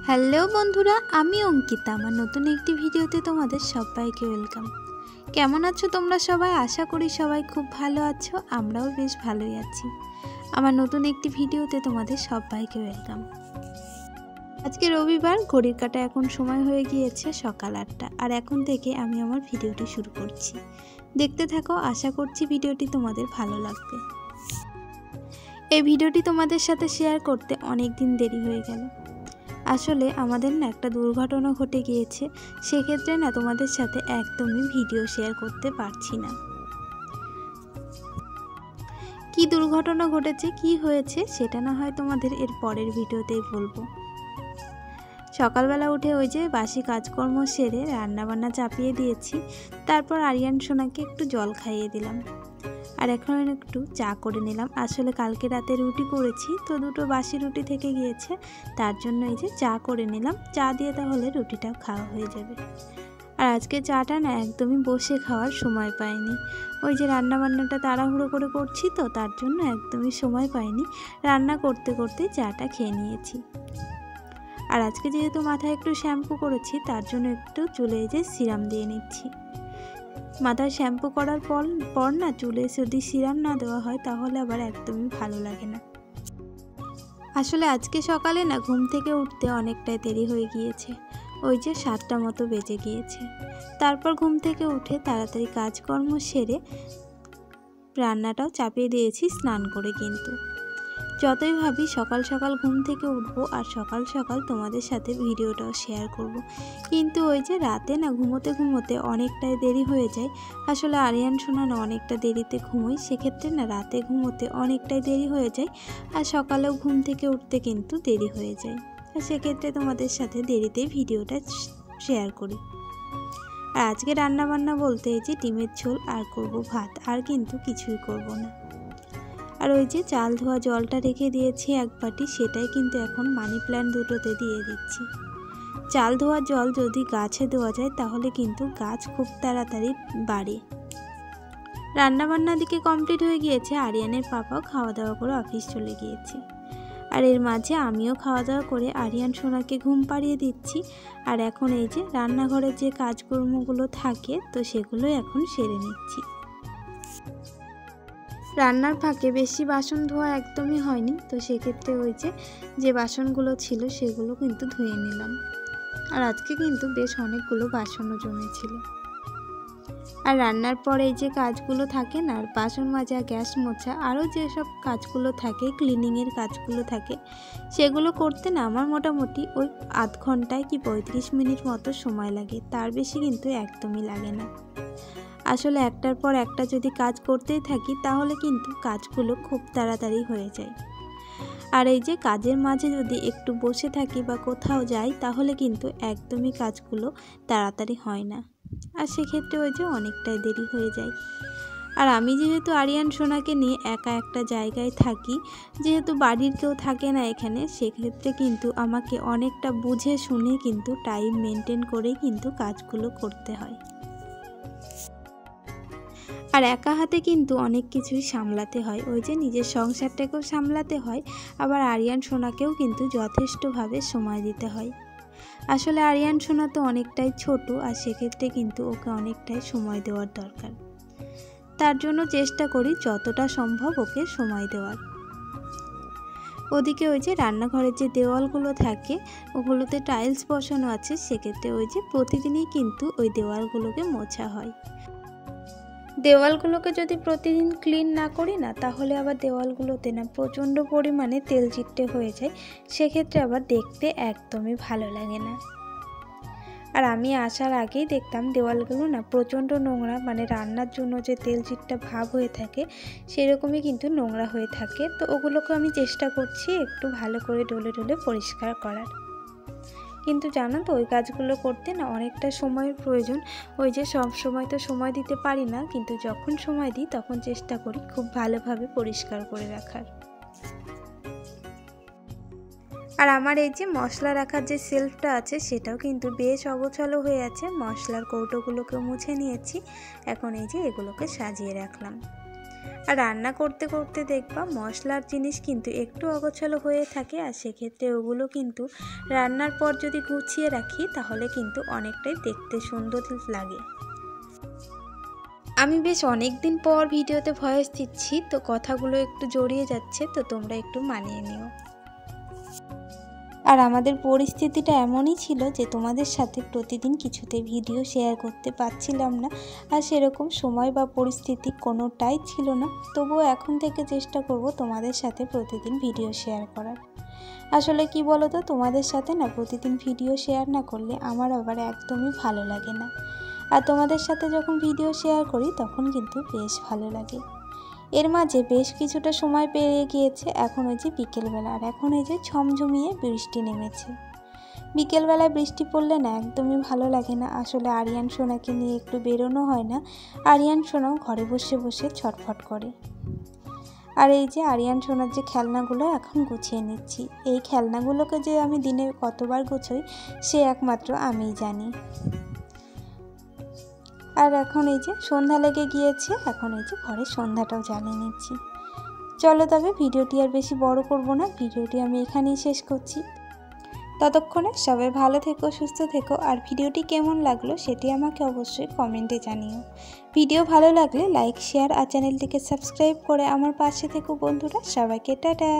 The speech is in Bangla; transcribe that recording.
হ্যালো বন্ধুরা, আমি অঙ্কিতা। আমার নতুন একটি ভিডিওতে তোমাদের সবাইকে ওয়েলকাম। কেমন আছো তোমরা সবাই? আশা করি সবাই খুব ভালো আছো। আমরাও বেশ ভালোই আছি। আমার নতুন একটি ভিডিওতে তোমাদের সবাইকে ওয়েলকাম। আজকে রবিবার, ঘড়ির কাঁটা এখন সময় হয়ে গিয়েছে সকাল 8টা। আর এখন থেকে আমি আমার ভিডিওটি শুরু করছি। দেখতে থাকো, আশা করছি ভিডিওটি তোমাদের ভালো লাগবে। এই ভিডিওটি তোমাদের সাথে শেয়ার করতে অনেক দিন দেরি হয়ে গেল। আসলে আমাদের না একটা দুর্ঘটনা ঘটে গিয়েছে, সেক্ষেত্রে না তোমাদের সাথে একদমই ভিডিও শেয়ার করতে পারছি না। কি দুর্ঘটনা ঘটেছে, কি হয়েছে সেটা না হয় তোমাদের এর পরের ভিডিওতেই বলবো। সকালবেলা উঠে ওই যে বাসি কাজকর্ম সেরে রান্নাবান্না চাপিয়ে দিয়েছি। তারপর আরিয়ান সোনাকে একটু জল খাইয়ে দিলাম। আর এখন একটু চা করে নিলাম। আসলে কালকে রাতে রুটি করেছি, তো দুটো বাসি রুটি থেকে গিয়েছে, তার জন্য এই যে চা করে নিলাম। চা দিয়ে তাহলে রুটিটাও খাওয়া হয়ে যাবে। আর আজকে চাটা না একদমই বসে খাওয়ার সময় পাইনি। ওই যে রান্নাবান্নাটা তাড়াহুড়ো করে করছি, তো তার জন্য একদমই সময় পাইনি। রান্না করতে করতে চাটা খেয়ে নিয়েছি। আর আজকে যেহেতু মাথায় একটু শ্যাম্পু করেছি, তার জন্য একটু চুলে যে সিরাম দিয়ে নিচ্ছি। মাথায় শ্যাম্পু করার পর না চুলে যদি সিরাম না দেওয়া হয় তাহলে আবার একদমই ভালো লাগে না। আসলে আজকে সকালে না ঘুম থেকে উঠতে অনেকটাই দেরি হয়ে গিয়েছে। ওই যে 7টা মতো বেজে গিয়েছে। তারপর ঘুম থেকে উঠে তাড়াতাড়ি কাজকর্ম সেরে রান্নাটাও চাপিয়ে দিয়েছি স্নান করে। কিন্তু যতই ভাবি সকাল সকাল ঘুম থেকে উঠবো আর সকাল সকাল তোমাদের সাথে ভিডিওটাও শেয়ার করব, কিন্তু ওই যে রাতে না ঘুমোতে ঘুমোতে অনেকটাই দেরি হয়ে যায়। আসলে আরিয়ান সোনা না অনেকটা দেরিতে ঘুমোই, সেক্ষেত্রে না রাতে ঘুমোতে অনেকটাই দেরি হয়ে যায়। আর সকালেও ঘুম থেকে উঠতে কিন্তু দেরি হয়ে যায়। আর সেক্ষেত্রে তোমাদের সাথে দেরিতেই ভিডিওটা শেয়ার করি। আর আজকে রান্নাবান্না বলতে এই যে ডিমের ঝোল আর করব ভাত, আর কিন্তু কিছুই করব না। আর ওই যে চাল ধোয়া জলটা রেখে দিয়েছি এক বাটি, সেটাই কিন্তু এখন মানি প্ল্যান্ট দুটোতে দিয়ে দিচ্ছি। চাল ধোয়া জল যদি গাছে দেওয়া যায় তাহলে কিন্তু গাছ খুব তাড়াতাড়ি বাড়ে। রান্নাবান্না দিকে কমপ্লিট হয়ে গিয়েছে। আরিয়ানের পাপাও খাওয়া দাওয়া করে অফিস চলে গিয়েছে। আর এর মাঝে আমিও খাওয়া দাওয়া করে আরিয়ান সোনাকে ঘুম পাড়িয়ে দিচ্ছি। আর এখন এই যে রান্নাঘরের যে কাজকর্মগুলো থাকে, তো সেগুলোই এখন সেরে নিচ্ছি। রান্নার ফাঁকে বেশি বাসন ধোয়া একদমই হয়নি, তো সেক্ষেত্রে ওই যে বাসনগুলো ছিল সেগুলো কিন্তু ধুয়ে নিলাম। আর আজকে কিন্তু বেশ অনেকগুলো বাসনও জমেছিল। আর রান্নার পরে এই যে কাজগুলো থাকে না, বাসন মাজা, গ্যাস মোছা, আরও যেসব কাজগুলো থাকে, ক্লিনিংয়ের কাজগুলো থাকে, সেগুলো করতে না আমার মোটামুটি ওই আধ ঘন্টায় কি 35 মিনিট মতো সময় লাগে। তার বেশি কিন্তু একদমই লাগে না। আসলে একটার পর একটা যদি কাজ করতেই থাকি তাহলে কিন্তু কাজগুলো খুব তাড়াতাড়ি হয়ে যায়। আর এই যে কাজের মাঝে যদি একটু বসে থাকি বা কোথাও যাই তাহলে কিন্তু একদমই কাজগুলো তাড়াতাড়ি হয় না। আর সেক্ষেত্রে ওই যে অনেকটাই দেরি হয়ে যায়। আর আমি যেহেতু আরিয়ান সোনাকে নিয়ে একা একটা জায়গায় থাকি, যেহেতু বাড়ির কেউ থাকে না এখানে, সেক্ষেত্রে কিন্তু আমাকে অনেকটা বুঝে শুনে কিন্তু টাইম মেনটেন করেই কিন্তু কাজগুলো করতে হয়। আর একা হাতে কিন্তু অনেক কিছুই সামলাতে হয়। ওই যে নিজের সংসারটাকেও সামলাতে হয়, আবার আরিয়ান সোনাকেও কিন্তু যথেষ্টভাবে সময় দিতে হয়। আসলে আরিয়ান সোনা তো অনেকটাই ছোট, আর সেক্ষেত্রে কিন্তু ওকে অনেকটাই সময় দেওয়ার দরকার। তার জন্য চেষ্টা করি যতটা সম্ভব ওকে সময় দেওয়ার। ওদিকে ওই যে রান্নাঘরের যে দেওয়ালগুলো থাকে ওগুলোতে টাইলস বসানো আছে, সেক্ষেত্রে ওই যে প্রতিদিনই কিন্তু ওই দেওয়ালগুলোকে মোছা হয়। দেওয়ালগুলোকে যদি প্রতিদিন ক্লিন না করি না তাহলে আবার দেওয়ালগুলোতে না প্রচণ্ড পরিমাণে তেল চিটে হয়ে যায়, সেক্ষেত্রে আবার দেখতে একদমই ভালো লাগে না। আর আমি আসার আগেই দেখতাম দেওয়ালগুলো না প্রচণ্ড নোংরা, মানে রান্নার জন্য যে তেল চিটটা ভাব হয়ে থাকে সেরকমই কিন্তু নোংরা হয়ে থাকে। তো ওগুলোকে আমি চেষ্টা করছি একটু ভালো করে ডলে ডলে পরিষ্কার করার। কিন্তু জানো তো ওই কাজগুলো করতে না অনেকটা সময়ের প্রয়োজন। ওই যে সব সময় তো সময় দিতে পারি না, কিন্তু যখন সময় দিই তখন চেষ্টা করি খুব ভালোভাবে পরিষ্কার করে রাখার। আর আমার এই যে মশলা রাখার যে শেলফটা আছে সেটাও কিন্তু বেশ অগোছালো হয়ে আছে। মশলার কৌটোগুলোকে মুছে নিয়েছি, এখন এই যে এগুলোকে সাজিয়ে রাখলাম। আর রান্না করতে করতে দেখবা মশলার জিনিস কিন্তু একটু অগোছালো হয়ে থাকে, আর সেক্ষেত্রে ওগুলো কিন্তু রান্নার পর যদি গুছিয়ে রাখি তাহলে কিন্তু অনেকটাই দেখতে সুন্দর লাগে। আমি বেশ অনেক দিন পর ভিডিওতে ভয়েস দিচ্ছি, তো কথাগুলো একটু জড়িয়ে যাচ্ছে, তো তোমরা একটু মানিয়ে নিও। আর আমাদের পরিস্থিতিটা এমনই ছিল যে তোমাদের সাথে প্রতিদিন কিছুতে ভিডিও শেয়ার করতে পারছিলাম না, আর সেরকম সময় বা পরিস্থিতি কোনোটাই ছিল না। তবুও এখন থেকে চেষ্টা করব তোমাদের সাথে প্রতিদিন ভিডিও শেয়ার করার। আসলে কি বলো তো, তোমাদের সাথে না প্রতিদিন ভিডিও শেয়ার না করলে আমার আবার একদমই ভালো লাগে না, আর তোমাদের সাথে যখন ভিডিও শেয়ার করি তখন কিন্তু বেশ ভালো লাগে। এর মাঝে বেশ কিছুটা সময় পেরিয়ে গিয়েছে, এখন ওই যে বিকেলবেলা, আর এখন এই যে ঝমঝমিয়ে বৃষ্টি নেমেছে। বিকেলবেলায় বৃষ্টি পড়লে না একদমই ভালো লাগে না। আসলে আরিয়ান সোনাকে নিয়ে একটু বেরোনো হয় না, আরিয়ান সোনাও ঘরে বসে বসে ছটফট করে। আর এই যে আরিয়ান সোনার যে খেলনাগুলো এখন গুছিয়ে নিচ্ছি, এই খেলনাগুলোকে যে আমি দিনে কতবার গুছোই সে একমাত্র আমিই জানি। আর এখন এই যে সন্ধ্যা লেগে গিয়েছে, এখন এই যে ঘরের সন্ধ্যাটাও জ্বালিয়ে নিচ্ছি। চলো তবে ভিডিওটি আর বেশি বড় করব না, ভিডিওটি আমি এখানেই শেষ করছি। ততক্ষণে সবাই ভালো থেকো, সুস্থ থেকো, আর ভিডিওটি কেমন লাগলো সেটি আমাকে অবশ্যই কমেন্টে জানিও। ভিডিও ভালো লাগলে লাইক, শেয়ার আর চ্যানেলটিকে সাবস্ক্রাইব করে আমার পাশে থেকো বন্ধুরা। সবাইকে টাটা।